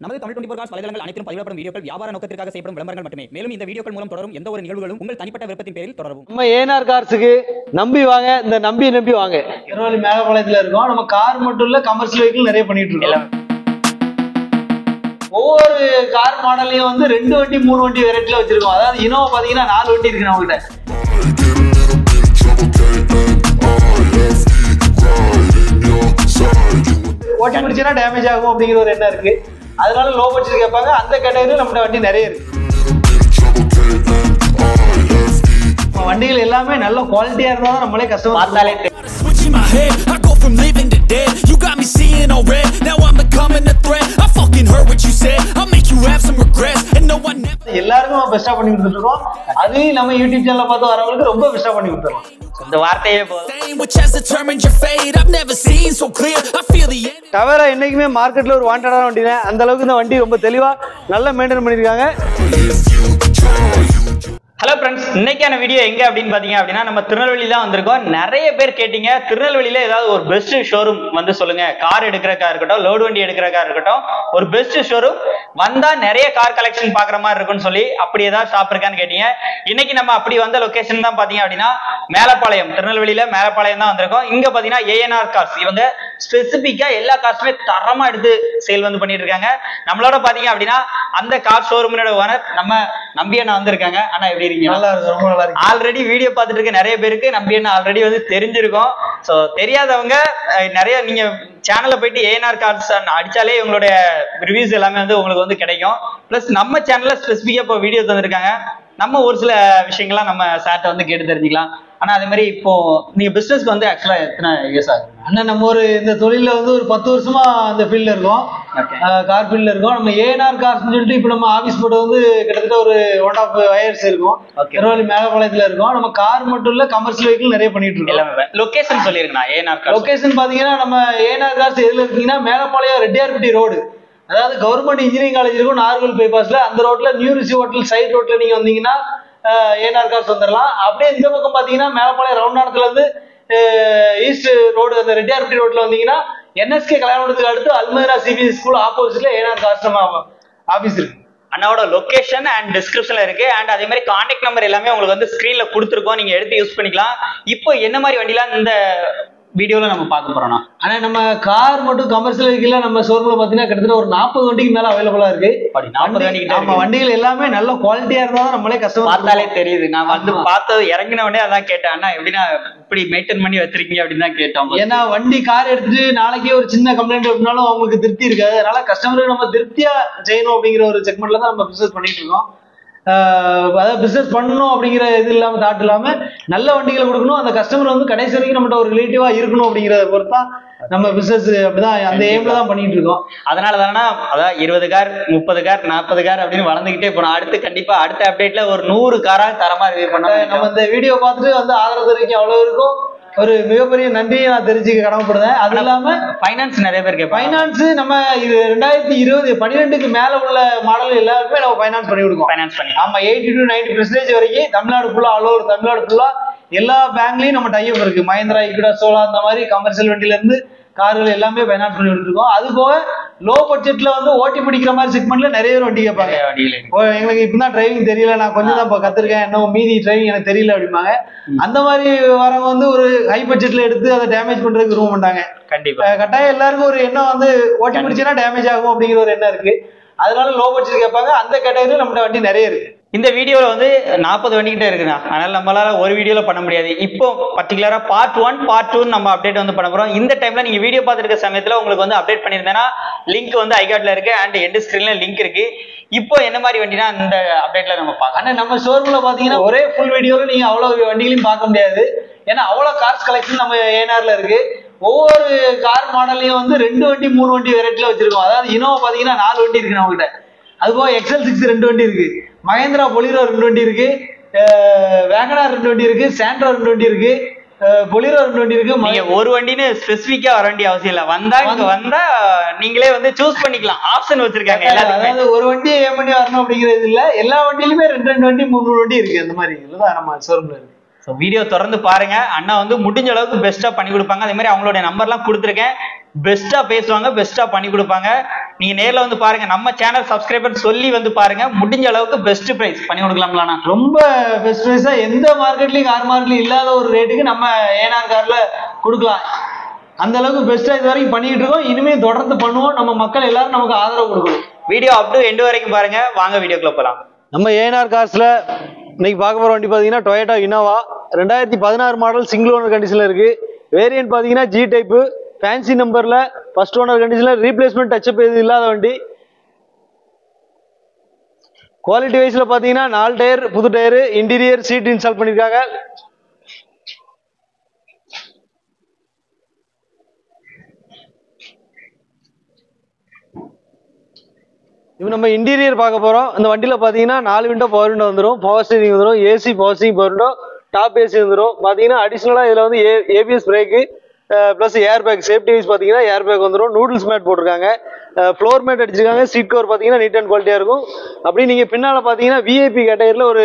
நமது தமிழ் 24 காஸ் வலைதளங்கள் அனைத்தும் பதிவிடப்படும் வீடியோக்கள் வியாபார நோக்கத்திற்காக செய்யப்படும் விளம்பரங்கள் மட்டுமே. மேலும் இந்த வீடியோக்கள் மூலம் தொடரும் எந்த ஒரு நிகழ்வுகளும் உங்கள் தனிப்பட்ட விருப்பத்தின் பேரில் தொடரும். நம்ம ஏனார் கார்ஸுக்கு நம்பி வாங்க, இந்த நம்பி வாங்க. திருநெல்வேலி மேகபாளையத்துல இருக்கோம். நம்ம கார் மட்டும் இல்ல, கமர்ஷியல் வெஹிக்கிள் நிறைய பண்ணிட்டு இருக்கோம். ஒவ்வொரு கார் மாடலையும் வந்து 2 வண்டி 3 வண்டி வெரைட்டில வச்சிருக்கோம். அதாவது இனோவா பாத்தீங்கன்னா 4 வண்டி இருக்கு நம்ம கிட்ட. ஓட்டி முடிச்சுன்னா டேமேஜ் ஆகும் அப்படிங்கிற ஒரு எண்ணம் இருக்கு. அதனால லோ பட்ஜெட் கேட்பாங்க. அந்த கேட்டகரியில் நம்மகிட்ட வண்டி நிறைய இருக்கு. வண்டிகள் எல்லாமே நல்ல குவாலிட்டியா இருந்தா நம்மளே கஸ்டமர் பார்த்தாலே I go from living to dead. You got me seeing all red. Now I'm becoming a threat. I fucking heard what you said. I'll make you have some regrets. And no one never. எல்லாருக்கும் பெஸ்டா பண்ணி கொடுத்துட்டு இருக்கோம். அது நம்ம YouTube சேனல்ல பார்த்து வரவங்களுக்கு ரொம்ப பெஸ்டா பண்ணி கொடுத்துறோம். இந்த வார்த்தையே போதும். Which has determined your fate. I've never seen so clear. I feel the end. டவரா என்னைக்குமே மார்க்கெட்ல ஒரு வாண்டடான வண்டி தான். அந்த அளவுக்கு இந்த வண்டி ரொம்ப தெளிவா நல்லா மெயின்டைன் பண்ணிருக்காங்க. ஹலோ ஃப்ரெண்ட்ஸ், இன்னைக்கான வீடியோ எங்க அப்படின்னு பாத்தீங்க அப்படின்னா நம்ம திருநெல்வேலி தான் வந்திருக்கோம். நிறைய பேர் கேட்டீங்க திருநெல்வேலியில ஏதாவது ஒரு பெஸ்ட் ஷோரூம் வந்து சொல்லுங்க, கார் எடுக்கிறக்கா இருக்கட்டும், லோடு வண்டி எடுக்கிறக்கா இருக்கட்டும், ஒரு பெஸ்ட் ஷோரூம் வந்தா நிறைய கார் கலெக்ஷன் பாக்குற மாதிரி இருக்குன்னு சொல்லி அப்படி ஏதாவது ஷாப் இருக்கான்னு கேட்டீங்க. இன்னைக்கு நம்ம அப்படி வந்த லொகேஷன் தான் பாத்தீங்க அப்படின்னா மேலப்பாளையம், திருநெல்வேலியில மேலப்பாளையம் தான் வந்திருக்கோம். இங்க பாத்தீங்கன்னா ஏஎன்ஆர் கார்ஸ், இவங்க ஸ்பெசிபிக்கா எல்லா கார்ஸுமே தரமா எடுத்து சேல் வந்து பண்ணிட்டு இருக்காங்க. நம்மளோட பாத்தீங்க அப்படின்னா அந்த கார் ஷோரூமோட ஓனர் நம்ம நம்பி அண்ணா வந்திருக்காங்க. ஆனா எப்படி ஆல்ரெடி வீடியோ பார்த்துட்டு இருக்க நிறைய பேருக்கு நம்பி என்ன ஆல்ரெடி வந்து தெரிஞ்சிருக்கும். சோ தெரியாதவங்க நிறைய நீங்க சேனல்ல போயிட்டு ஏஎன்ஆர் கார்ஸ் அடிச்சாலே உங்களுடைய ரிவ்யூஸ் எல்லாமே வந்து உங்களுக்கு வந்து கிடைக்கும். பிளஸ் நம்ம சேனல்ல ஸ்பெசிபிக்கா இப்போ வீடியோ தந்திருக்காங்க. நம்ம ஒரு சில விஷயங்கள்லாம் நம்ம சார்ட்ட வந்து கேட்டு தெரிஞ்சுக்கலாம். ஆனா அதே மாதிரி இப்போ நீங்க பிசினஸ்க்கு வந்து ஆக்சுவலா எத்தனை இயர்ஸ் ஆகுது? அண்ணா நம்ம ஒரு இந்த தொழில வந்து ஒரு 10 வருஷமா அந்த ஃபீல்ட்ல இருக்கோம். கார் ஃபீல்ட்ல இருக்கோம். நம்ம ஏஎன்ஆர் கார்ஸ் சொல்லிட்டு இப்போ நம்ம ஆபீஸ் போட்டு வந்து கிட்டத்தட்ட ஒரு 1.5 இயர்ஸ் இருக்கும். திருநெல்வேலி மேகபாளையத்துல இருக்கோம். நம்ம கார் மட்டும் இல்ல, கமர்ஷியல் வெஹிக்கிள் நிறைய பண்ணிட்டு இருக்கோம். லொகேஷன் சொல்லிருக்கேன். ஏஎன்ஆர் கார் லொகேஷன் பாத்தீங்கன்னா நம்ம ஏஎன்ஆர் கார்ஸ் எதுல இருக்கீங்கன்னா மேலப்பாளையம் ரெட்டியார்பட்டி ரோடு, அதாவது கவர்மெண்ட் இன்ஜினியரிங் காலேஜ் இருக்கும் நாகர்கோவில் பைபாஸ்ல. அந்த ரோட்ல நியூ ரிசி ஹோட்டல் சைட் ரோட்ல நீங்க வந்தீங்கன்னா ஏஎன்ஆர் கார்ஸ் வந்துடலாம். அப்படியே இந்த பக்கம் பாத்தீங்கன்னா மேலப்பாளையம் ரவுண்டானத்துல இருந்து ஈஸ்ட் ரோடு அந்த ரெட்டியார்பட்டி ரோட்ல வந்தீங்கன்னா என்எஸ்கே கல்யாணத்துக்கு அடுத்து அல்மேரா சிபிஎஸ் ஸ்கூல் ஆப்போசிட்ல ஏஎன்ஆர் கார்ஸ் ஆபீஸ் இருக்கு. அண்ணாவோட லொகேஷன் அண்ட் டிஸ்கிரிப்ஷன்ல இருக்கு. அண்ட் அதே மாதிரி கான்டாக்ட் நம்பர் எல்லாமே உங்களுக்கு வந்து ஸ்கிரீன்ல கொடுத்துருக்கோம், நீங்க எடுத்து யூஸ் பண்ணிக்கலாம். இப்போ என்ன மாதிரி வண்டிலாம் இந்த வீடியோல நம்ம பார்க்க போறோம்னா, ஆனா நம்ம கார் மட்டும் கமர்ஷியல் வெஹிக்கிள் நம்ம ஷோரூம்ல பாத்தீங்கன்னா கிட்டத்தட்ட ஒரு 40 வண்டிக்கு மேல அவைலபிளா இருக்கு. 40 வண்டிக்கு நம்ம வண்டிகள் எல்லாமே நல்ல குவாலிட்டியா இருந்தா நம்மளே கஸ்டமர் பார்த்தாலே தெரியுது. நான் வந்து பார்த்தது இறங்கின உடனே அதான் கேட்டேன், அண்ணா எப்படின்னா இப்படி மெயின்டைன் பண்ணி வச்சிருக்கீங்க அப்படின்னு தான் கேட்டோம். ஏன்னா வண்டி கார் எடுத்துட்டு நாளைக்கே ஒரு சின்ன கம்ப்ளைண்ட் அப்படின்னாலும் அவங்களுக்கு திருப்தி இருக்காது. அதனால கஸ்டமருக்கு நம்ம திருப்தியா செய்யணும் அப்படிங்கிற ஒரு செக்மெண்ட்ல தான் நம்ம பிசினஸ் பண்ணிட்டு இருக்கோம். அதாவது பிசினஸ் பண்ணணும் அப்படிங்கிற இது இல்லாம தாட் இல்லாம நல்ல வண்டிகளை கொடுக்கணும், அந்த கஸ்டமர் வந்து கடைசி வரைக்கும் நம்மகிட்ட ஒரு ரிலேட்டிவா இருக்கணும் அப்படிங்கிறத பொறுத்தா நம்ம பிசினஸ் அப்படிதான் அந்த எய்ம்ல தான் பண்ணிட்டு இருக்கோம். அதனால தானே அதான் 20 கார் 30 கார் 40 கார் அப்படின்னு வளர்ந்துகிட்டே போனோம். அடுத்து கண்டிப்பா அடுத்த அப்டேட்ல ஒரு 100 காரா தரமா ரிவ்யூ பண்ண நம்ம இந்த வீடியோ பார்த்துட்டு வந்து ஆதரவு தெரிவிக்க அவ்வளவு இருக்கும். ஒரு மிகப்பெரிய நன்றியை நான் தெரிஞ்சுக்க கடமைப்படுறேன். அது இல்லாம பைனான்ஸ் நிறைய பேர் கேட்பாங்க. பைனான்ஸ் நம்ம 2020 12க்கு மேல உள்ள மாடல் எல்லாருக்குமே நம்ம பைனான்ஸ் பண்ணி கொடுக்கோம். பைனான்ஸ் பண்ணி ஆமா 80 to 90% வரைக்கும் தமிழ்நாடு ஃபுல்லா ஆல் ஓவர் தமிழ்நாடு ஃபுல்லா எல்லா பேங்க்லயும் நம்ம டைப் இருக்கு. மஹிந்திரா, இக்விடா, சோலா அந்த மாதிரி கமர்ஷியல் வண்டியில இருந்து கார்கள் எல்லாமே பைனான்ஸ் பண்ணி கொடுத்துருக்கோம். அது போக லோ பட்ஜெட்ல வந்து ஓட்டி பிடிக்கிற மாதிரி செக்மெண்ட்ல நிறைய பேர் வண்டி கேட்பாங்க. எங்களுக்கு இப்பதான் டிரைவிங் தெரியல, நான் கொஞ்சம் தான் இப்ப கத்துருக்கேன், இன்னும் மீதி டிரைவிங் எனக்கு தெரியல அப்படிம்பாங்க. அந்த மாதிரி வரவங்க வந்து ஒரு ஹை பட்ஜெட்ல எடுத்து அதை டேமேஜ் பண்றதுக்கு விரும்ப மாட்டாங்க. கண்டிப்பா கட்டாயம் எல்லாருக்கும் ஒரு எண்ணம் வந்து ஓட்டி பிடிச்சா டேமேஜ் ஆகும் அப்படிங்கிற ஒரு எண்ணம் இருக்கு. அதனால லோ பட்ஜெட் கேட்பாங்க. அந்த கேட்டகரியில நம்மகிட்ட வண்டி நிறைய இருக்கு. இந்த வீடியோல வந்து 40 வண்டிகிட்ட இருக்குண்ணா. அதனால நம்மளால ஒரு வீடியோல பண்ண முடியாது. இப்போ பர்டிகுலரா பார்ட் 1 பார்ட் 2 நம்ம அப்டேட் வந்து பண்ண போறோம். இந்த டைம்ல நீங்க வீடியோ பார்த்துட்டு இருக்க சமயத்துல உங்களுக்கு வந்து அப்டேட் பண்ணிருந்தேன்னா லிங்க் வந்து ஐகார்ட்ல இருக்கு அண்ட் எண்ட் ஸ்கிரீன்ல லிங்க் இருக்கு. இப்போ என்ன மாதிரி வண்டினா இந்த அப்டேட்ல நம்ம பார்க்கலாம். ஆனா நம்ம ஷோரூம்ல பாத்தீங்கன்னா ஒரே ஃபுல் வீடியோல நீங்க அவ்வளவு வண்டிகளையும் பார்க்க முடியாது. ஏன்னா அவ்வளவு கார்ஸ் கலெக்ஷன் நம்ம ஏஎன்ஆர்ல இருக்கு. ஒவ்வொரு கார் மாடலையும் வந்து 2 வண்டி 3 வண்டி வெரைட்டில வச்சிருக்கோம். அதாவது இனோவா பாத்தீங்கன்னா 4 வண்டி இருக்கு நம்ம கிட்ட. அது போக XL6 2 வண்டி இருக்கு, மஹேந்திரா பொலிரோ 2 வண்டி இருக்கு, வேகனார் 2 வண்டி இருக்கு, சாண்ட்ரோ 2 வண்டி இருக்கு, பொலிரோ 2 வண்டி இருக்கு. நீங்க ஒரு வண்டின்னு ஸ்பெசிபிக்கா வர வேண்டிய அவசியம் இல்ல. வந்தா நீங்களே வந்து சூஸ் பண்ணிக்கலாம், ஆப்ஷன் வச்சிருக்காங்க. அதாவது ஒரு வண்டியை ஏன் பண்ணி வரணும் அப்படிங்கிறது இல்ல, எல்லா வண்டியிலுமே 2 வண்டி 3 வண்டி இருக்கு. அந்த மாதிரி இதுதான் நம்ம ஷோரூம்ல இருக்கு. வீடியோ தொடர்ந்து பாருங்க. அண்ணா வந்து முடிஞ்ச அளவுக்கு பெஸ்டா பண்ணி கொடுப்பாங்க. அதே மாதிரி அவங்களுடைய நம்பர்லாம் கொடுத்துருக்கேன். பெஸ்டா பேசுவாங்க, பெஸ்டா பண்ணி கொடுப்பாங்க. நீங்க நேர்ல வந்து பாருங்க, நம்ம சேனல் சப்ஸ்கிரைபர் சொல்லி வந்து பாருங்க, முடிஞ்ச அளவுக்கு பெஸ்ட் பிரைஸ் பண்ணி கொடுக்கலாம்லண்ணா. ரொம்ப பெஸ்ட் பிரைஸா எந்த மார்க்கெட்லயும் கார் மார்க்கெட்லயும் இல்லாத ஒரு ரேட்டுக்கு நம்ம ஏனார் கார்ல கொடுக்கலாம். அந்த அளவுக்கு பெஸ்டா இது வரைக்கும் பண்ணிட்டு இருக்கோம். இனிமே தொடர்ந்து பண்ணுவோம். நம்ம மக்கள் எல்லாரும் நமக்கு ஆதரவு கொடுக்கணும். வீடியோ அப் டு எண்ட் வரைக்கும் பாருங்க. வாங்க வீடியோக்குள்ள போலாம். நம்ம ஏனார் கார்ஸ்ல இன்னைக்கு பார்க்க போற வண்டி பாத்தீங்கன்னா Toyota Innova 2016 model single owner கண்டிஷன்ல இருக்கு. வேரியன்ட் பாத்தீங்கன்னா ஜி டைப், ஃபேன்சி நம்பர்ல, ஃபர்ஸ்ட் ஓனர் கண்டிஷன்ல, ரீப்ளேஸ்மெண்ட் டச்சப் எதுவும் இல்லாத வண்டி. குவாலிட்டி வைஸ்ல பாத்தீங்கன்னா 4 டயர் புது டயர், இன்டீரியர் சீட் இன்ஸ்டால் பண்ணிருக்காங்க. இப்போ நம்ம இன்டீரியர் பார்க்க போறோம். இந்த வண்டியில பாத்தீங்கன்னா 4 விண்டோ பவர் விண்டோ வந்துடும், பவர் ஸ்டீரிங் வந்துடும், AC power steering power window, top AC வந்துடும். பாத்தீங்கன்னா அடிஷனலா இதுல வந்து ABS brake plus air bag, safety wise பாத்தீங்கன்னா ஏர் பேக் வந்துடும். நூடுல்ஸ் மேட் போட்டிருக்காங்க, ஃப்ளோர் மேட் அடிச்சிருக்காங்க. சீட் கவர் பாத்தீங்கன்னா நீட் அண்ட் குவாலிட்டியா இருக்கும். அப்படி நீங்க பின்னால பாத்தீங்கன்னா விஐபி கேட்டகரியில ஒரு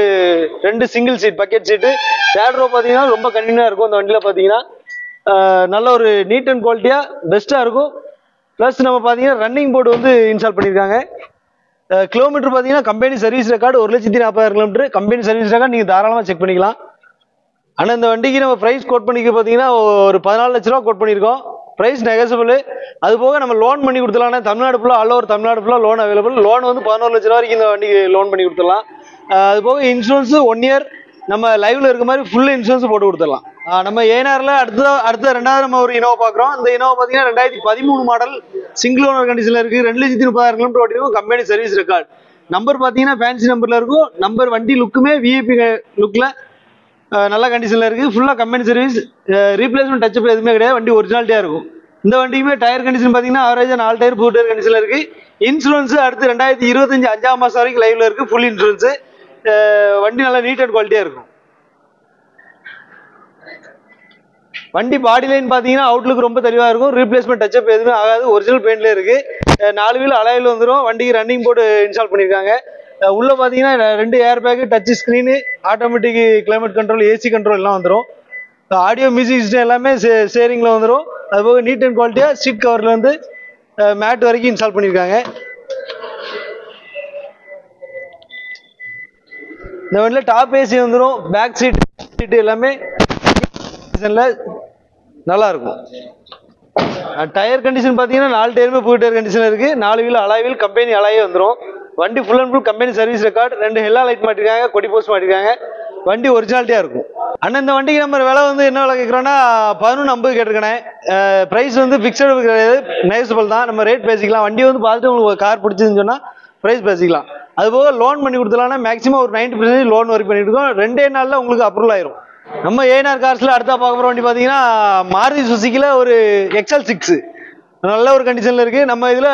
2 சிங்கிள் சீட் பக்கெட் சீட்டு, தேர்ட் ரோ பாத்தீங்கன்னா ரொம்ப கன்வீனியா இருக்கும். இந்த வண்டியில பாத்தீங்கன்னா நல்ல ஒரு நீட் அண்ட் குவாலிட்டியா பெஸ்டா இருக்கும். பிளஸ் நம்ம பாத்தீங்கன்னா ரன்னிங் போர்டு வந்து இன்ஸ்டால் பண்ணிருக்காங்க. கிலோமீட்டர் பாத்தீங்கன்னா company service record 1,40,000 kilometre company service record நீங்க தாராளமா செக் பண்ணிக்கலாம். ஆனா இந்த வண்டிக்கு நம்ம பிரைஸ் கோட் பண்ணிக்க பாத்தீங்கன்னா ஒரு 14 லட்ச ரூபா கோட் பண்ணிருக்கோம். Price negotiable. அது போக நம்ம லோன் பண்ணி கொடுத்துலாம். தமிழ்நாடு ஃபுல்லா ஆல் ஓவர் தமிழ்நாடு ஃபுல்லா லோன் அவைலபிள். லோன் வந்து 11 லட்ச ரூபா வரைக்கும் இந்த வண்டிக்கு லோன் பண்ணி கொடுத்துடலாம். அது போக இன்சூரன்ஸ் 1 இயர் நம்ம லைவ்ல இருக்க மாதிரி ஃபுல் இன்சூரன்ஸ் போட்டு கொடுத்துடலாம். நம்ம ஏனார்ல அடுத்த ரெண்டாவது நம்ம ஒரு இனோவா பாக்குறோம். இந்த இனோவா பாத்தீங்கன்னா 2013 மாடல் சிங்கிள் ஓனர் கண்டிஷன்ல இருக்கு. 2,30,000 கிலோமீட்டர் ஓட்டிருக்கும். Company service record. நம்பர் பாத்தீங்கன்னா ஃபேன்சி நம்பர்ல இருக்கும். நம்பர் வண்டி லுக்குமே விஐபி லுக்ல நல்ல கண்டிஷன்ல இருக்கு. ஃபுல்லா கம்பெனி சர்வீஸ், ரீப்ளேஸ்மெண்ட் டச்சப் எதுவுமே கிடையாது. வண்டி ஒரிஜினாலிட்டியா இருக்கும். இந்த வண்டியுமே டயர் கண்டிஷன் பாத்தீங்கன்னா ஆவரேஜா 4 டயர் புது டயர் கண்டிஷன்ல இருக்கு. இன்சூரன்ஸ் அடுத்து 2025 5ஆம் மாசம் வரைக்கும் லைவ்ல இருக்கு. Full insurance. வண்டி நல்லா நீட் அண்ட் குவாலிட்டியா இருக்கும். வண்டி பாடி லைன் பாத்தீங்கன்னா அவுட்லுக் ரொம்ப தெளிவா இருக்கும். ரீப்ளேஸ்மெண்ட் டச்சப் எதுவுமே ஆகாது. ஒரிஜினல் பெயிண்ட்ல இருக்கு. 4 வீல் அலாயில் வந்துடும். வண்டிக்கு ரன்னிங் போர்டு இன்ஸ்டால் பண்ணிருக்காங்க. உள்ள பாத்தீங்கன்னா 2 air bag, touch screen, automatic climate control, AC control எல்லாம் வந்துடும். ஆடியோ மியூசிக் சிஸ்டம் எல்லாமே ஷேரிங்ல வந்துடும். அது போக நீட் அண்ட் குவாலிட்டியா சீட் கவர்ல இருந்து மேட் வரைக்கும் இன்ஸ்டால் பண்ணிருக்காங்க. இந்த வண்டியில டாப் ஏசி வந்துடும். பேக் சீட் எல்லாமே நல்லா இருக்கும். டயர் கண்டிஷன் பாத்தீங்கன்னா 4 டயருமே புது டயர் கண்டிஷன்ல இருக்கு. 4 வீல் அலாய் வீல் கம்பெனி அலாயே வந்துடும். வண்டி full and full company service record. 2 Hella light மாட்டிருக்காங்க, கொடி போஸ்ட் மாட்டிருக்காங்க. வண்டி ஒரிஜினாலிட்டியா இருக்கும். ஆனா இந்த வண்டிக்கு நம்ம விலை வந்து என்ன விலை கேட்கறோம்னா 11,50 கேட்டிருக்கேன். பிரைஸ் வந்து பிக்சடு கிடையாது, நெகோசியபிள் தான். நம்ம ரேட் பேசிக்கலாம். வண்டி வந்து பார்த்துட்டு உங்களுக்கு கார் பிடிச்சதுன்னு சொன்னா பிரைஸ் பேசிக்கலாம். அது போக லோன் பண்ணி கொடுத்துலாம். மேக்ஸிமம் ஒரு 90% லோன் வரைக்கும் பண்ணிட்டு இருக்கோம். 2 நாள்ல உங்களுக்கு அப்ரூவல் ஆயிரும். நம்ம ஏனார் கார்ஸ்ல அடுத்த பார்க்க போற வண்டி பாத்தீங்கன்னா மாருதி சுசுக்கில ஒரு XL6 நல்ல ஒரு கண்டிஷன்ல இருக்கு. நம்ம இதுல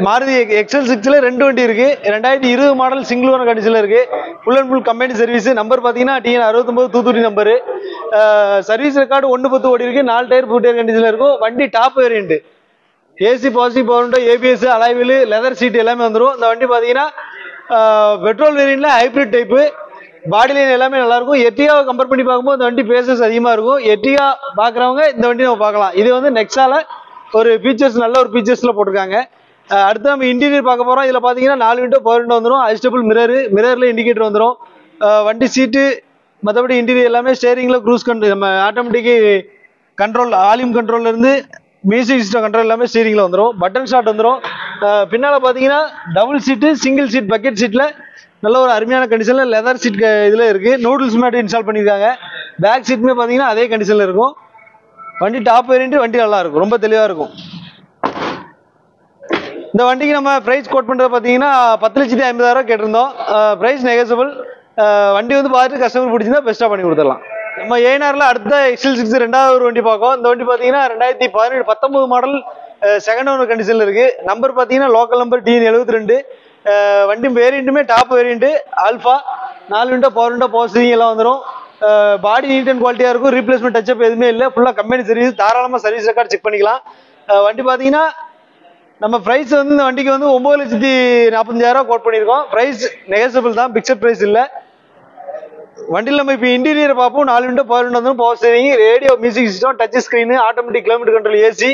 மாருதி XL6ல 2 வண்டி இருக்கு. 2020 மாடல் சிங்கிள் ஓனர் கண்டிஷன்ல இருக்கு. Full and full company service. Number பாத்தீங்கன்னா TN 69 Thoothukudi number. Service record 110 ஓடி இருக்கு. 4 டயர் புது டயர் கண்டிஷன்ல இருக்கும். வண்டி top variant, AC positive power window, ABS, alloy wheel, leather seat எல்லாமே வந்துடும். இந்த வண்டி பாத்தீங்கன்னா பெட்ரோல் வேரியன்ட்ல ஹைபிரிட் டைப். பாடி லைன் எல்லாமே நல்லா இருக்கும். எர்டிகாவை கம்பேர் பண்ணி பார்க்கும்போது இந்த வண்டி பேசஸ் அதிகமா இருக்கும். எர்டிகா பாக்குறவங்க இந்த வண்டி நம்ம பார்க்கலாம். இது வந்து நெக்ஸால ஒரு ஃபீச்சர்ஸ் நல்ல ஒரு ஃபீச்சர்ஸ்ல போட்டிருக்காங்க. அடுத்து நம்ம இன்டீரியர் பார்க்க போறோம். இதுல பாத்தீங்கன்னா 4 விண்டோ பவர் விண்டோ வந்துடும். அட்ஜஸ்டபிள் மிரர்ல இண்டிகேட்டர் வந்துடும். வண்டி சீட்டு மற்றபடி இன்டீரியர் எல்லாமே ஸ்டேரிங்ல க்ரூஸ் கண்ட்ரோல், நம்ம ஆட்டோமேட்டிக் கண்ட்ரோல், வால்யூம் கண்ட்ரோல்ல இருந்து மியூசிக் சிஸ்டம் கண்ட்ரோல் எல்லாமே ஸ்டீரிங்ல வந்துடும். பட்டன் ஷாட் வந்துடும். பின்னால பாத்தீங்கன்னா double seat, single seat, bucket சீட்ல நல்ல ஒரு அருமையான கண்டிஷன்ல லெதர் சீட் இதுல இருக்கு. நூடுல்ஸ் மேட் இன்ஸ்டால் பண்ணிருக்காங்க. பேக் சீட்டுமே பாத்தீங்கன்னா அதே கண்டிஷன்ல இருக்கும். வண்டி டாப் வேரியன்ட். வண்டி நல்லா இருக்கும், ரொம்ப தெளிவா இருக்கும். இந்த வண்டிக்கு நம்ம பிரைஸ் கோட் பண்றது பாத்தீங்கன்னா 10,50,000 கேட்டிருந்தோம். Price negotiable. வண்டி வந்து பார்த்துட்டு கஸ்டமர் பிடிச்சிருந்தா பெஸ்டா பண்ணி கொடுத்துடலாம். நம்ம ஏனார்ல அடுத்த XL6 ரெண்டாவது ஒரு வண்டி பார்க்கோம். இந்த வண்டி பாத்தீங்கன்னா 2019 மாடல் செகண்ட் ஓனர் கண்டிஷன்ல இருக்கு. நம்பர் பாத்தீங்கன்னா லோக்கல் நம்பர் TN 72. வண்டி வேரியண்ட்டுமே top variant alpha. 4 window power window, power steering எல்லாம் வந்துடும். பாடி நீட் அண்ட் குவாலிட்டியா இருக்கும். ரீப்ளேஸ்மெண்ட் டச்சப் எதுவுமே இல்லை. ஃபுல்லா கம்பெனி சர்வீஸ். தாராளமா சர்வீஸ் ரெக்கார்டு செக் பண்ணிக்கலாம். வண்டி பாத்தீங்கன்னா நம்ம பிரைஸ் வந்து இந்த வண்டிக்கு வந்து 9,45,000 கோட் பண்ணிருக்கோம். பிரைஸ் நெகோசியபிள் தான், பிக்சர் பிரைஸ் இல்ல. வண்டியில் நம்ம இப்போ இன்டீரியர் பார்ப்போம். 4 விண்டோ பவர் விண்டோ வந்து, power steering, radio, music system, touch screen, automatic kilometre control, AC,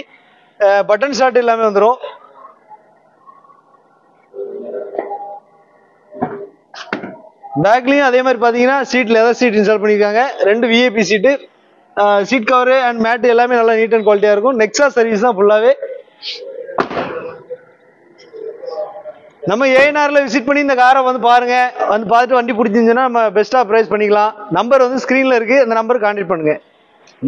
button shot எல்லாமே வந்துடும். பேக்லயும் அதே மாதிரி பாத்தீங்கன்னா சீட் லெதர் சீட் இன்ஸ்டால் பண்ணிருக்காங்க. 2 VIP seat, seat cover and mat எல்லாமே நல்லா நீட் அண்ட் குவாலிட்டியா இருக்கும். நெக்ஸா சர்வீஸ் தான் ஃபுல்லாவே. நம்ம ஏஎன்ஆர்ல விசிட் பண்ணி இந்த காரை வந்து பாருங்க, வந்து பார்த்துட்டு வண்டி பிடிச்சிருந்துச்சுன்னா நம்ம பெஸ்டா பிரைஸ் பண்ணிக்கலாம். நம்பர் வந்து ஸ்கிரீன்ல இருக்கு, அந்த நம்பருக்கு கான்டாக்ட் பண்ணுங்க.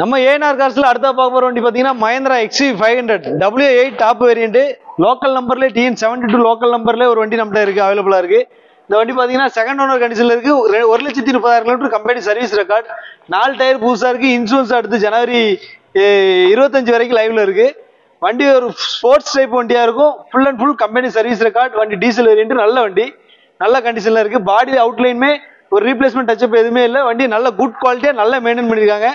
நம்ம ஏஎன்ஆர் கார்ஸ்ல அடுத்த பார்க்க போற வண்டி பாத்தீங்கன்னா Mahindra XV500 W8 top variant. Local நம்பர்ல TN72 லோக்கல் நம்பர்ல ஒரு வண்டி நம்மகிட்ட இருக்கு, அவைலபிளா இருக்கு. இந்த வண்டி பாத்தீங்கன்னா செகண்ட் ஓனர் கண்டிஷன்ல இருக்கு. 1,30,000 kilometre company service record. 4 tyre புதுசா இருக்கு. இன்சூரன்ஸ் அடுத்து ஜனவரி 25 வரைக்கும் லைவ்ல இருக்கு. வண்டி ஒரு ஸ்போர்ட்ஸ் டைப் வண்டியா இருக்கும். Full and full company service record. வண்டி டீசல் வேரியன்ட், நல்ல வண்டி, நல்ல கண்டிஷன்ல இருக்கு. பாடி அவுட்லைனுமே ஒரு ரீப்ளேஸ்மெண்ட் டச்சப் எதுவுமே இல்லை. வண்டி நல்ல குட் குவாலிட்டியா நல்லா மெயின்டைன் பண்ணிருக்காங்க.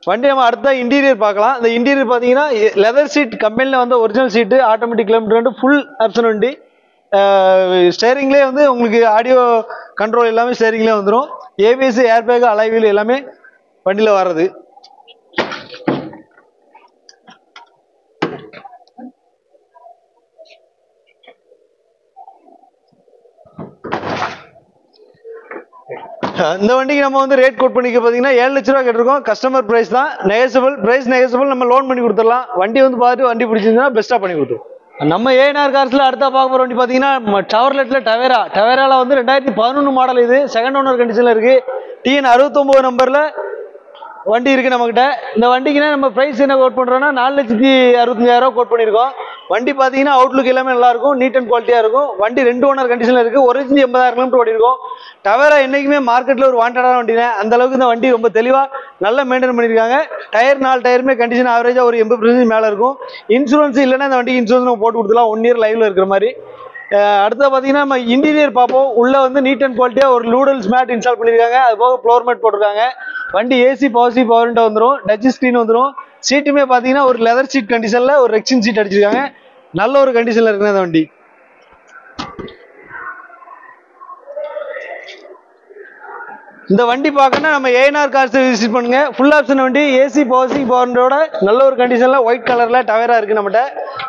வண்டி நம்ம அடுத்த இன்டீரியர் பார்க்கலாம். இந்த இன்டீரியர் பாத்தீங்கன்னா லெதர் சீட், கம்பெனில வந்து ஒரிஜினல் சீட்டு, ஆட்டோமேட்டிக் கிலோமீட்டர், ஃபுல் ஆப்ஷன் வண்டி. ஸ்டேரிங்லேயே வந்து உங்களுக்கு ஆடியோ கண்ட்ரோல் எல்லாமே ஸ்டேரிங்லேயே வந்துடும். ஏபிஎஸ், ஏர்பேக், அலைவீல் எல்லாமே வண்டியில வர்றது. இந்த வண்டிக்கு நம்ம வந்து ரேட் கோட் பண்ணிக்க பாத்தீங்கன்னா 7 லட்ச ரூபா கேட்டிருக்கோம். கஸ்டமர் பிரைஸ் தான், நெகோசியபிள் பிரைஸ், நெகோசியபிள். நம்ம லோன் பண்ணி கொடுத்துடலாம். வண்டி வந்து பார்த்துட்டு வண்டி பிடிச்சிருந்தா பெஸ்டா பண்ணி கொடுத்துருவோம். நம்ம ஏஎன்ஆர் கார்ஸ்ல அடுத்த பார்க்க போற வண்டி பாத்தீங்கன்னா டவர்லெட்ல டவேரால வந்து 2011 மாடல். இது செகண்ட் ஓனர் கண்டிஷன்ல இருக்கு. TN69 நம்பர்ல வண்டி இருக்கு நம்ம கிட்ட. இந்த வண்டிக்குன்னா நம்ம பிரைஸ் என்ன கோட் பண்றோம்னா 4,65,000 கோட் பண்ணிருக்கோம். வண்டி பாத்தீங்கன்னா அவுட்லுக் எல்லாமே நல்லா இருக்கும், நீட் அண்ட் குவாலிட்டியா இருக்கும். வண்டி 2 ஓனர் கண்டிஷன்ல இருக்கு. 1,80,000 கிலோமீட்டர் ஓடி இருக்கும். டவேரா என்னைக்குமே மார்க்கெட்ல ஒரு வாண்டடான வண்டி தான். அந்த அளவுக்கு இந்த வண்டி ரொம்ப தெளிவா நல்லா மெயின்டைன் பண்ணிருக்காங்க. டயர் 4 டயருமே கண்டிஷன் ஆவரேஜா ஒரு 80% மேல இருக்கும். இன்சூரன்ஸ் இல்லைன்னா இந்த வண்டிக்கு இன்சூரன்ஸ் நம்ம போட்டு கொடுத்துலாம், 1 இயர் லைவ்ல இருக்கிற மாதிரி. அடுத்த பாத்தீங்கன்னா நம்ம இன்டீரியர் பார்ப்போம். உள்ள வந்து நீட் அண்ட் குவாலிட்டியா ஒரு லூடல்ஸ் மேட் இன்ஸ்டால் பண்ணிருக்காங்க. அது போக ஃப்ளோர் மேட் போட்டிருக்காங்க. வண்டி ஏசி பவர் விண்டோ வந்துடும், டச் ஸ்கிரீன் வந்துடும். சீட்டுமே பாத்தீங்கன்னா ஒரு லெதர் சீட் கண்டிஷன்ல ஒரு ரெக்ஸின் சீட் அடிச்சிருக்காங்க. நல்ல ஒரு கண்டிஷன்ல இருக்கு அந்த வண்டி. இந்த வண்டி பார்க்கணும்னா நம்ம ஏஎன்ஆர் கார்ஸ் விசிட் பண்ணுங்க. ஃபுல் ஆப்ஷன் வண்டி, ஏசி பவர் விண்டோட நல்ல ஒரு கண்டிஷன்ல ஒயிட் கலர்ல டவேரா இருக்கு நம்மகிட்ட.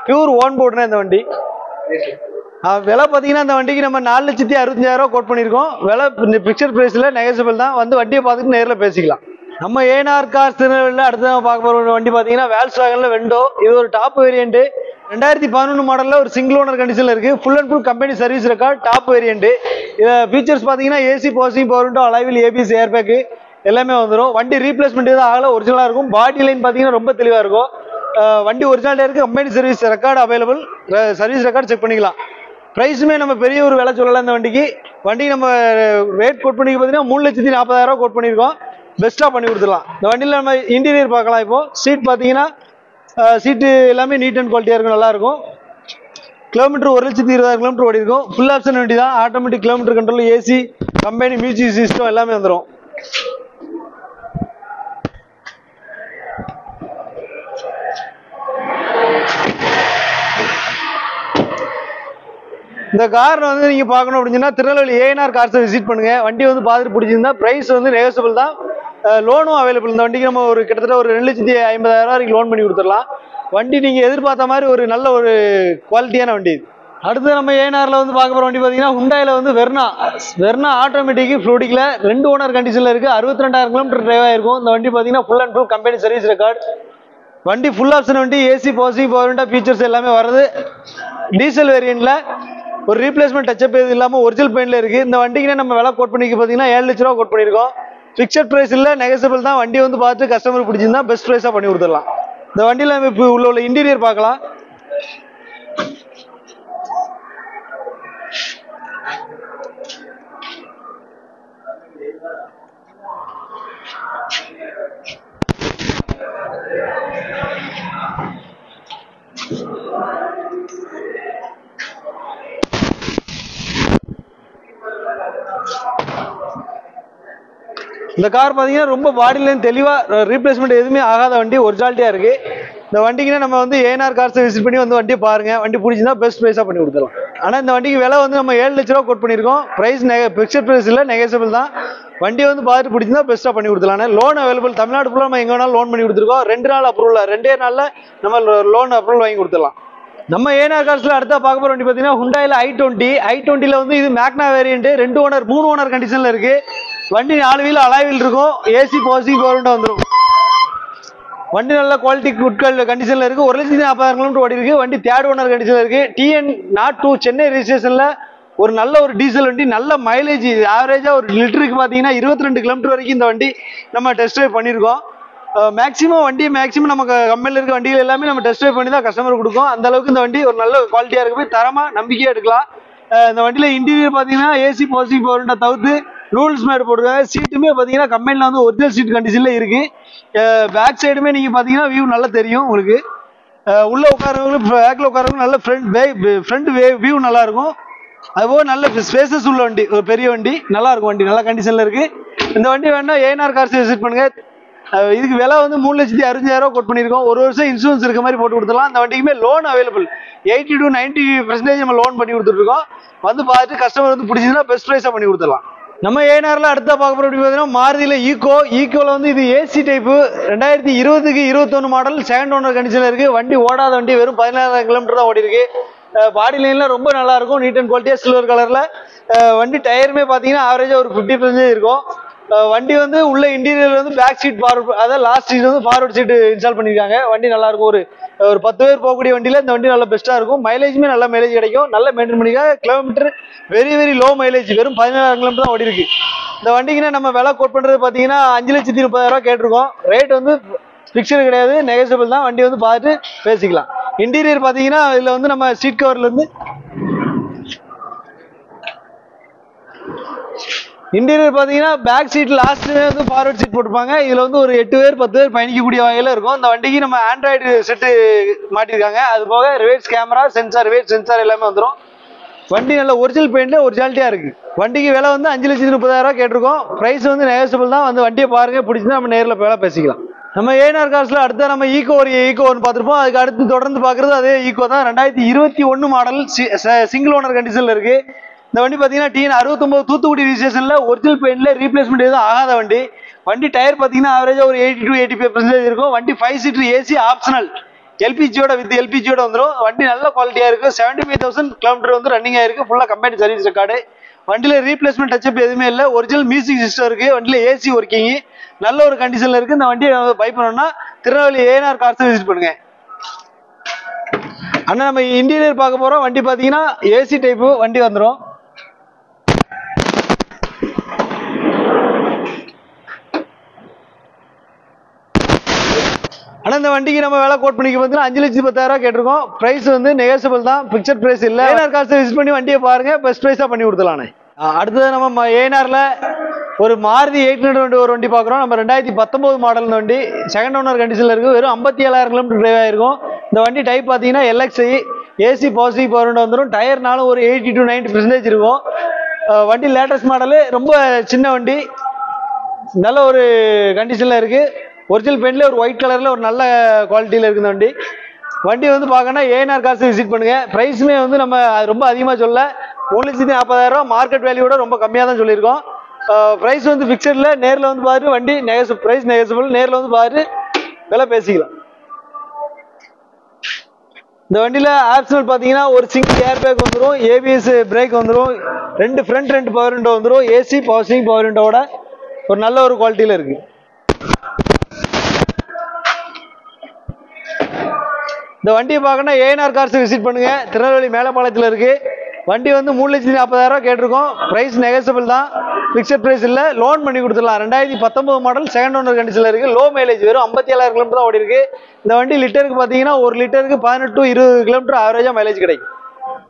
பியூர் ஓன் போர்டுனா இந்த வண்டி. விலை பார்த்தீங்கன்னா அந்த வண்டிக்கு நம்ம 4,65,000 கோட் பண்ணியிருக்கோம். விலை பிக்சர் பிரைஸ்ல நெகோசியபிள் தான். வந்து வண்டியை பார்த்துட்டு நேரில் பேசிக்கலாம். நம்ம ஏஎன்ஆர் கார்ஸ் திருநெல்வேலியில் அடுத்து பார்க்க போகிற வண்டி பார்த்தீங்கன்னா வேல்ஸ்வாகன்ல வெண்டோ. இது ஒரு டாப் வேரியன்ட். 2011 மாடலில் ஒரு சிங்கிள் ஓனர் கண்டிஷனில் இருக்குது. Full and full company service record, top variant. Features பார்த்தீங்கன்னா AC power window, alloy wheel, ABS, airbag எல்லாமே வந்துடும். வண்டி ரீப்ளேஸ்மெண்ட் எதுவும் ஆகல, ஒரிஜினலாக இருக்கும். பாடி லைன் பார்த்தீங்கன்னா ரொம்ப தெளிவாக இருக்கும். வண்டி ஒரிஜினல் இருக்குது. Company service record available. Service record check பண்ணிக்கலாம். பிரைஸுமே நம்ம பெரிய ஒரு விலை சொல்லலாம் இந்த வண்டிக்கு. வண்டி நம்ம ரேட் கோட் பண்ணி பார்த்தீங்கன்னா 3,40,000 கோட் பண்ணியிருக்கோம். பெஸ்ட்டாக பண்ணி கொடுத்துடலாம். இந்த வண்டியில் நம்ம இன்டீரியர் பார்க்கலாம். இப்போ சீட் பார்த்தீங்கன்னா சீட்டு எல்லாமே நீட் அண்ட் குவாலிட்டியாக இருக்கும், நல்லா இருக்கும். கிலோமீட்டர் 1,20,000 கிலோமீட்டர் ஓடி இருக்கும். ஃபுல் ஆப்ஷன் வண்டி தான். Automatic kilometre control, AC, company music system எல்லாமே வந்துடும். இந்த கார் வந்து நீங்க பார்க்கணும் அப்படின்னா திருநெல்வேலி ஏஎன்ஆர் கார்ஸை விசிட் பண்ணுங்க. வண்டி வந்து பார்த்துட்டு பிடிச்சிருந்தா பிரைஸ் வந்து நெகோசியபிள் தான். லோனும் அவைலபிள். இந்த வண்டிக்கு நம்ம ஒரு கிட்டத்தட்ட ஒரு 2,50,000 வரைக்கும் லோன் பண்ணி கொடுத்துடலாம். வண்டி நீங்க எதிர்பார்த்த மாதிரி ஒரு நல்ல ஒரு குவாலிட்டியான வண்டி. அடுத்து நம்ம ஏஎன்ஆர்ல வந்து பார்க்க போற வண்டி பார்த்தீங்கன்னா ஹுண்டாயில வந்து வெர்னா ஆட்டோமேட்டிக் ஃப்ளூடிக்ல 2 ஓனர் கண்டிஷன்ல இருக்கு. 62,000 கிலோமீட்டர் டிரைவ் ஆயிருக்கும். இந்த வண்டி பார்த்தீங்கன்னா full and full company service record. வண்டி ஃபுல் ஆப்ஷன் வண்டி, ஏசி பவர் விண்டோ ஃபீச்சர்ஸ் எல்லாமே வருது. டீசல் வேரியன்ட்ல ஒரு ரீப்ளேஸ்மெண்ட் டச்சப் எதுவும் இல்லாமல் ஒரிஜினல் பெயிண்ட்ல இருக்கு. இந்த வண்டிக்கு நம்ம விலை கோட் பண்ணிக்க பார்த்தீங்கன்னா 7 லட்ச ரூபா கோட் பண்ணியிருக்கோம். ஃபிக்ஸட் பிரைஸ் இல்லை, நெகோசியபிள் தான். வண்டி வந்து பார்த்து கஸ்டமர் பிடிச்சிருந்தா பெஸ்ட் பிரைஸாக பண்ணி கொடுத்துடலாம். இந்த வண்டியில் நம்ம இப்போ உள்ள இன்டீரியர் பார்க்கலாம். இந்த கார் பார்த்தீங்கன்னா ரொம்ப பாடியிலேருந்து தெளிவாக ரீப்ளேஸ்மெண்ட் எதுவுமே ஆகாத வண்டி, ஒரிஜினாலிட்டியாக இருக்குது. இந்த வண்டிக்குன்னா நம்ம வந்து ஏஎன்ஆர் கார்ஸை விசிட் பண்ணி வந்து வண்டியை பாருங்கள். வண்டி பிடிச்சிருந்தா பெஸ்ட் ப்ரைஸாக பண்ணி கொடுத்துடலாம். ஆனால் இந்த வண்டிக்கு விலை வந்து நம்ம 7 லட்ச ரூபா கோட் பண்ணியிருக்கோம். ப்ரைஸ் பிக்சர் ப்ரைஸ் இல்லை, நெகோசியபிள் தான். வண்டி வந்து பார்த்துட்டு பிடிச்சிருந்தா பெஸ்ட்டாக பண்ணி கொடுத்துடலாம். Loan available. தமிழ்நாடு ஃபுல்லாக நம்ம எங்கே வேணாலும் லோன் பண்ணி கொடுத்துருக்கோம். 2 நாள் அப்ரூவல், 2 நாளில் நம்ம லோன் அப்ரூவல் வாங்கி கொடுத்துடலாம். நம்ம ஏனார் கார்ஸ்ல அடுத்த பார்க்க போற வண்டி பாத்தீங்கன்னா ஹுண்டாயில i20 வந்து இது மேக்னா வேரியன்ட் 2 ஓனர் 3 ஓனர் கண்டிஷன்ல இருக்கு. வண்டி 4 வீல் அலாய் வீல் இருக்கும். ஏசி பவர் விண்டோ வந்துரும். வண்டி நல்ல குவாலிட்டி குட் கண்டிஷன்ல இருக்கு. 1,40,000 கிலோமீட்டர் ஓடி இருக்கு. வண்டி தேர்ட் ஓனர் கண்டிஷன்ல இருக்கு. TN02 சென்னை ரெஜிஸ்ட்ரேஷன்ல ஒரு நல்ல ஒரு டீசல் வண்டி, நல்ல மைலேஜ், ஆவரேஜா ஒரு லிட்டருக்கு பாத்தீங்கன்னா 22 கிலோமீட்டர் வரைக்கும் இந்த வண்டி நம்ம டெஸ்ட் ட்ரைவ் பண்ணிருக்கோம். மேக்ஸிமம் நமக்கு கம்பெனில இருக்க வண்டிகள் எல்லாமே நம்ம டெஸ்ட் ட்ரைவ் பண்ணி தான் கஸ்டமர் கொடுக்கும். அந்த அளவுக்கு இந்த வண்டி ஒரு நல்ல குவாலிட்டியா இருக்கு. தரமா நம்பிக்கையா எடுக்கலாம். இந்த வண்டியில இன்டீரியர் பாத்தீங்கன்னா ஏசி பவர் தவிர்த்து ரூல்ஸ் மேட் போட்டுருக்காங்க. சீட்டுமே பாத்தீங்கன்னா கம்பெனில வந்து ஒரிஜினல் சீட் கண்டிஷன்ல இருக்கு. பேக் சைடுமே நீங்க பாத்தீங்கன்னா வியூ நல்லா தெரியும் உங்களுக்கு. உள்ள உட்காரவங்களுக்கு பேக்ல உட்காரவங்க நல்ல ஃப்ரண்ட் வியூ நல்லா இருக்கும். அதுபோக நல்ல ஸ்பேசஸ் உள்ள வண்டி, ஒரு பெரிய வண்டி, நல்லா இருக்கும். வண்டி நல்ல கண்டிஷன்ல இருக்கு. இந்த வண்டி வேணா ஏனார் கார்ஸ் விசிட் பண்ணுங்க. இதுக்கு விலை வந்து 3,60,000 கோட் பண்ணிருக்கோம். ஒரு வருஷம் இன்சூரன்ஸ் இருக்க மாதிரி போட்டு கொடுத்துடலாம். அந்த வண்டிக்குமே லோன் அவைலபிள் 80 to 90% நம்ம லோன் பண்ணி கொடுத்துட்டு இருக்கோம். வந்து பார்த்துட்டு கஸ்டமர் வந்து பிடிச்சதுன்னா பெஸ்ட் ப்ரைஸா பண்ணி கொடுத்துடலாம். நம்ம ஏனார்ல அடுத்த பார்க்க போற பார்த்தீங்கன்னா மாருதியில ஈக்கோல வந்து இது AC type 2020-21 model second owner கண்டிஷன்ல இருக்கு. வண்டி ஓடாத வண்டி, வெறும் 16,000 கிலோமீட்டர் தான் ஓடி இருக்கு. பாடி லைன்லாம் ரொம்ப நல்லா இருக்கும். நீட் அண்ட் குவாலிட்டியா சில்வர் கலர்ல. வண்டி டயருமே பாத்தீங்கன்னா ஆவரேஜா ஒரு 50% இருக்கும். வண்டி வந்து உள்ள இன்டீரியர் வந்து பேக் சீட் ஃபார்வர்ட், அதாவது லாஸ்ட் சீட் வந்து ஃபார்வர்ட் சீட் இன்ஸ்டால் பண்ணிருக்காங்க. வண்டி நல்லா இருக்கும். ஒரு 10 பேர் போகக்கூடிய வண்டியில இந்த வண்டி நல்லா பெஸ்டா இருக்கும். மைலேஜுமே நல்ல மைலேஜ் கிடைக்கும். நல்ல மெயின்டைன் பண்ணிருக்காங்க. கிலோமீட்டர் வெரி லோ மைலேஜ், வெறும் 17,000 கிலோமீட்டர் தான் ஓடி இருக்கு. இந்த வண்டிக்குன்னா நம்ம விலை கோட் பண்றது பாத்தீங்கன்னா 5,30,000 கேட்டிருக்கோம். ரேட் வந்து பிக்சர் கிடையாது, நெகோசியபிள் தான். வண்டி வந்து பார்த்துட்டு பேசிக்கலாம். இன்டீரியர் பாத்தீங்கன்னா இதுல வந்து நம்ம சீட் கவர்ல இருந்து இன்டீரியர் பாத்தீங்கன்னா பேக் சீட் லாஸ்ட் வந்து ஃபார்வர்ட் சீட் போட்டுப்பாங்க. இதுல வந்து ஒரு 8 பேர் 10 பேர் பயணிக்கக்கூடிய வகையில இருக்கும். இந்த வண்டிக்கு நம்ம ஆண்ட்ராய்டு செட்டு மாட்டிருக்காங்க. அது போக ரிவர்ஸ் கேமரா, ரிவர்ஸ் சென்சார் எல்லாமே வந்துடும். வண்டி நல்ல ஒரிஜினல் பெயிண்ட்ல ஒரிஜினாலிட்டியா இருக்கு. வண்டிக்கு விலை வந்து 5,30,000 கேட்டிருக்கோம். பிரைஸ் வந்து நெகோசியபிள் தான். வந்து வண்டியை பாருங்க, பிடிச்சிருந்தா நம்ம நேரில் வேலை பேசிக்கலாம். நம்ம ஏனார் கார்ஸ்ல அடுத்த நம்ம ஈக்கோ ஒன்று பார்த்துருப்போம். அதுக்கு அடுத்து தொடர்ந்து பார்க்கறது அதே ஈக்கோ தான். 2021 மாடல் சிங்கிள் ஓனர் கண்டிஷன்ல இருக்கு. இந்த வண்டி பாத்தீங்கன்னா TN69 தூத்துக்குடி ரிஜிஸ்ட்ரேஷன்ல ஒரிஜினல் பெயிண்ட்ல ரீப்ளேஸ்மெண்ட் எதுவும் ஆகாத வண்டி. வண்டி டயர் பாத்தீங்கன்னா ஆவரேஜா ஒரு 80 to 85% இருக்கும். வண்டி 5 சீட்டர் ஏசி ஆப்ஷனல், எல்பிஜியோட வந்துடும். வண்டி நல்ல குவாலிட்டியா இருக்கு. 75,000 கிலோமீட்டர் வந்து ரன்னிங் ஆயிருக்கு. ஃபுல்லா கம்பெனி சர்வீஸ் ரெக்கார்டு. வண்டியில ரீப்ளேஸ்மெண்ட் டச்சப் எதுவுமே இல்லை. ஒரிஜினல் மியூசிக் சிஸ்டம் இருக்கு. வண்டியில ஏசி ஒர்க்கிங் நல்ல ஒரு கண்டிஷன்ல இருக்கு. இந்த வண்டியை பை பண்ணணும்னா திருநெல்வேலி ஏனார் கார்ஸ் விசிட் பண்ணுங்க. ஆனா நம்ம இன்டீரியர் பார்க்க போறோம். வண்டி பாத்தீங்கன்னா ஏசி டைப்பு வண்டி வந்துடும். ஆனா இந்த வண்டிக்கு நம்ம விலை கோட் பண்ணிக்க பார்த்தீங்கன்னா 5,10,000 கேட்டிருக்கோம். பிரைஸ் வந்து நெகோசியபிள் தான், பிக்சர் பிரைஸ் இல்ல. ஏனார் கார்ஸ் விசிட் பண்ணி வண்டியை பாருங்க, பெஸ்ட் பிரைஸா பண்ணி கொடுத்துலானே. அடுத்தது நம்ம ஏனார்ல ஒரு மாருதி 800 ஒரு வண்டி பாக்குறோம். நம்ம 2019 மாடல் வண்டி செகண்ட் ஓனர் கண்டிஷன்ல இருக்கு. வெறும் 57,000 கிலோமீட்டர் டிரைவ் ஆயிருக்கும். இந்த வண்டி டைப் பாத்தீங்கன்னா LXi, ஏசி பவர் விண்டோ வந்துடும். டயர்னாலும் ஒரு 80 to 90% இருக்கும். வண்டி லேட்டஸ்ட் மாடலு, ரொம்ப சின்ன வண்டி, நல்ல ஒரு கண்டிஷன்ல இருக்கு. ஒரிஜினல் பெயிண்ட்ல ஒரு ஒயிட் கலர்ல ஒரு நல்ல குவாலிட்டியில இருக்கு இந்த வண்டி வந்து பார்க்கணும். ஏனார் கார்ஸ் விசிட் பண்ணுங்க. பிரைஸுமே வந்து நம்ம ரொம்ப அதிகமா சொல்ல, 1,40,000 மார்க்கெட் வேல்யூட ரொம்ப கம்மியா தான் சொல்லியிருக்கோம். பிரைஸ் வந்து பிக்சர்ல நேரில் வந்து பாரு, வண்டி பிரைஸ் நெகோசியபிள். நேரில் வந்து பாரு, விலை பேசிக்கலாம். இந்த வண்டியில ஆப்ஷனல் பாத்தீங்கன்னா ஒரு சிங்கிள் ஏர் பேக் வந்துடும், ABS பிரேக் வந்துடும், 2 ஃப்ரண்ட் 2 பவர் விண்டோ வந்துடும், ஏசி பவர் விண்டோட ஒரு நல்ல ஒரு குவாலிட்டியில இருக்கு. இந்த வண்டியை பார்க்கணும் ஏனார் கார்ஸ் விசிட் பண்ணுங்க. திருநெல்வேலி மேலப்பாளையத்தில் இருக்கு. வண்டி வந்து 3,40,000 கேட்டிருக்கோம். பிரைஸ் நெகோசியபிள் தான், பிக்சர் பிரைஸ் இல்ல. லோன் பண்ணி கொடுத்துடலாம். 2019 மாடல் செகண்ட் ஓனர் கண்டிஷன்ல இருக்கு. லோ மைலேஜ், வெறும் 57,000 கிலோமீட்டர் தான் ஓடி இருக்கு. இந்த வண்டி லிட்டருக்கு பாத்தீங்கன்னா 1 லிட்டருக்கு 18 to 20 கிலோமீட்டர் ஆவரேஜா மைலேஜ் கிடைக்கும்.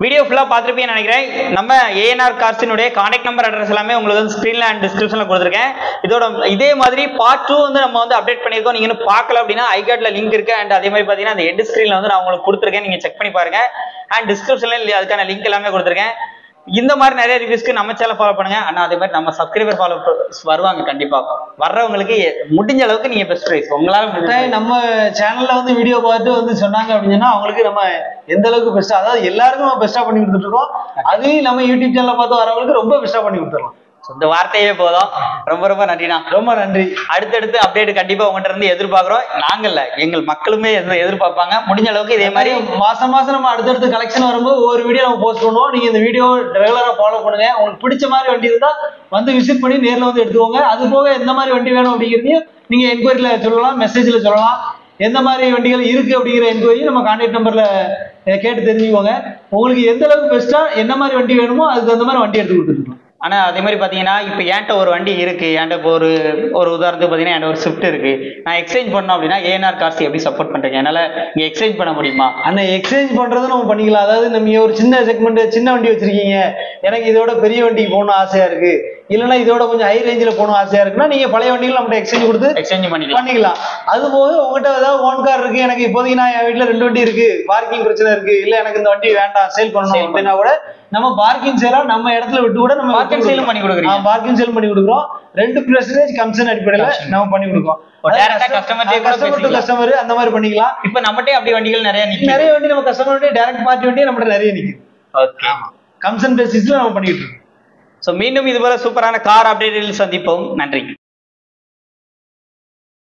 வீடியோ ஃபுல்லா பார்த்துருப்பீங்கன்னு நினைக்கிறேன். நம்ம ஏஎன்ஆர் கார்ஸினுடைய கான்டாக்ட் நம்பர், அட்ரஸ் எல்லாமே உங்களுக்கு வந்து ஸ்க்ரீன்ல அண்ட் டிஸ்கிரிப்ஷன்ல கொடுத்துருக்கேன். இதோட இதே மாதிரி பார்ட் 2 வந்து நம்ம வந்து அப்டேட் பண்ணியிருக்கோம். நீங்க இன்னும் பார்க்கல அப்படின்னா ஐகார்ட்ல லிங்க் இருக்கு. அண்ட் அதே மாதிரி பாத்தீங்கன்னா அந்த எண்ட் ஸ்கிரீன்ல வந்து நான் உங்களுக்கு கொடுத்துருக்கேன், நீங்க செக் பண்ணி பாருங்க. அண்ட் டிஸ்கிரிப்ஷன்ல அதுக்கான லிங்க் எல்லாமே கொடுத்துருக்கேன். இந்த மாதிரி நிறைய ரிவ்யூஸ்க்கு நம்ம சேனல் ஃபாலோ பண்ணுங்க. ஆனா அதே மாதிரி நம்ம சப்ஸ்கிரைபர் ஃபாலோ வருவாங்க. கண்டிப்பா வர்றவங்களுக்கு முடிஞ்ச அளவுக்கு நீங்க பெஸ்ட் பிரைஸ் உங்களால நம்ம சேனல்ல வந்து வீடியோ பார்த்து வந்து சொன்னாங்க அப்படின்னா அவங்களுக்கு நம்ம எந்த அளவுக்கு பெஸ்டா, அதாவது எல்லாருக்கும் நம்ம பெஸ்டா பண்ணி கொடுத்துட்டு இருக்கோம். அதையும் நம்ம யூடியூப் சேனல்ல பார்த்து வரவங்களுக்கு ரொம்ப பெஸ்டா பண்ணி கொடுத்துடலாம். இந்த வார்த்தையே போதும். ரொம்ப ரொம்ப நன்றிண்ணா. ரொம்ப நன்றி. அடுத்தடுத்து அப்டேட் கண்டிப்பா உங்ககிட்ட இருந்து எதிர்பார்க்கிறோம். நாங்கள்ல எங்கள் மக்களுமே எதிர்பார்ப்பாங்க. முடிஞ்ச அளவுக்கு இதே மாதிரி மாசம் நம்ம அடுத்தடுத்து கலெக்ஷன் வரும்போது ஒவ்வொரு வீடியோ நம்ம போஸ்ட் பண்ணுவோம். நீங்க இந்த வீடியோ ரெகுலரா ஃபாலோ பண்ணுங்க. உங்களுக்கு பிடிச்ச மாதிரி வண்டி இருந்தா வந்து விசிட் பண்ணி நேர்ல வந்து எடுத்துக்கோங்க. அது போக எந்த மாதிரி வண்டி வேணும் அப்படிங்கிறதையும் நீங்க என்கொயரியில சொல்லலாம், மெசேஜ்ல சொல்லலாம். எந்த மாதிரி வண்டிகள் இருக்கு அப்படிங்கிற என்கொயரி நம்ம கான்டாக்ட் நம்பர்ல கேட்டு தெரிஞ்சுக்கோங்க. உங்களுக்கு எந்த அளவுக்கு பெஸ்டா என்ன மாதிரி வண்டி வேணுமோ அதுக்கு தகுந்த மாதிரி வண்டி எடுத்து கொடுத்துருக்கோம். ஆனா அதே மாதிரி பாத்தீங்கன்னா இப்ப என்கிட்ட ஒரு வண்டி இருக்கு, என்கிட்ட இப்போ ஒரு உதாரணத்துக்கு பாத்தீங்கன்னா என்கிட்ட ஒரு ஸ்விஃப்ட் இருக்கு, நான் எக்ஸ்சேஞ்ச் பண்ணோம் அப்படின்னா ஏஎன்ஆர் கார்ஸ் எப்படி சப்போர்ட் பண்றீங்க? என்னால இங்க எக்ஸ்சேஞ்ச் பண்ண முடியுமா? ஆனா எக்ஸ்சேஞ்ச் பண்றது நம்ம பண்ணிக்கலாம். அதாவது நம்ம ஒரு சின்ன செக்மெண்ட் சின்ன வண்டி வச்சிருக்கீங்க, எனக்கு இதோட பெரிய வண்டிக்கு போகணும் ஆசையா இருக்கு, இல்லைன்னா இதோட கொஞ்சம் ஹை ரேஞ்சில் போகணும் ஆசையா இருக்குன்னா நீங்க பழைய வண்டிகள் நம்மகிட்ட எக்ஸ்சேஞ்ச் கொடுத்து எக்ஸ்சேஞ்ச் பண்ணிக்கலாம். அது போக உங்ககிட்ட ஏதாவது ஓன் கார் இருக்கு, எனக்கு இப்போதைக்கு நான் என் வீட்டுல 2 வண்டி இருக்கு, பார்க்கிங் பிரச்சனை இருக்கு, இல்ல எனக்கு இந்த வண்டி வேண்டாம் சேல் பண்ணணும் அப்படின்னா கூட நம்ம பார்க்கிங் சேலா நம்ம இடத்துல விட்டு கூட நம்ம பார்க்கிங் சேலும் பண்ணி கொடுக்குறோம். பார்க்கிங் சேல் பண்ணி கொடுக்குறோம். 2% கமிஷன் அடிப்படையில நம்ம பண்ணி கொடுக்கோம். கஸ்டமர் அந்த மாதிரி பண்ணிக்கலாம். இப்ப நம்மகிட்ட அப்படி வண்டிகள் நிறைய வண்டி நம்ம கஸ்டமர் டைரக்ட் பார்ட்டி வண்டி நம்மகிட்ட நிறைய நிக்குது. ஓகே, கமிஷன் பேசிஸ்ல நம்ம பண்ணிட்டு இருக்கோம். மீண்டும் இதுபோல சூப்பரான கார் அப்டேட்டில் சந்திப்போம். நன்றி.